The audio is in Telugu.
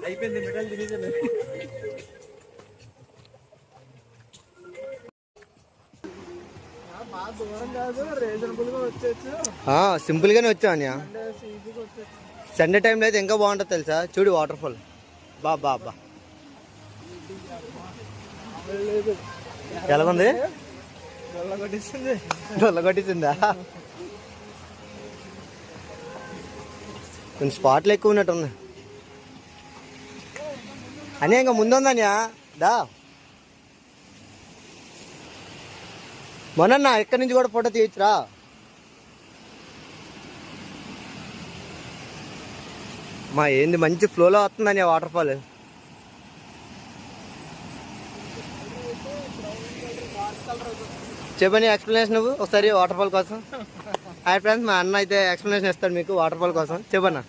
అయిపోయింది మెడల్ తినేసాను. సింపుల్ గానే వచ్చా అన్య. సండే టైంలో అయితే ఇంకా బాగుంటుంది తెలుసా. చూడు వాటర్ ఫాల్ బా ఎలాగుంది. డొల్ల కొట్టిందా. కొన్ని స్పాట్లు ఎక్కువ ఉన్నట్టు ఉన్నాయి అని. ఇంకా ముందుందన్యా దా. మొన్న ఎక్కడి నుంచి కూడా ఫోటో తీయచ్చురా. మా ఏంది మంచి ఫ్లోలో వస్తుందని వాటర్ ఫాల్. చెప్పని ఎక్స్ప్లెనేషన్ నువ్వు ఒకసారి వాటర్ ఫాల్ కోసం. హాయ్ ఫ్రెండ్స్, మా అన్న అయితే ఎక్స్ప్లెనేషన్ ఇస్తాడు మీకు వాటర్ ఫాల్ కోసం. చెప్పన్నా.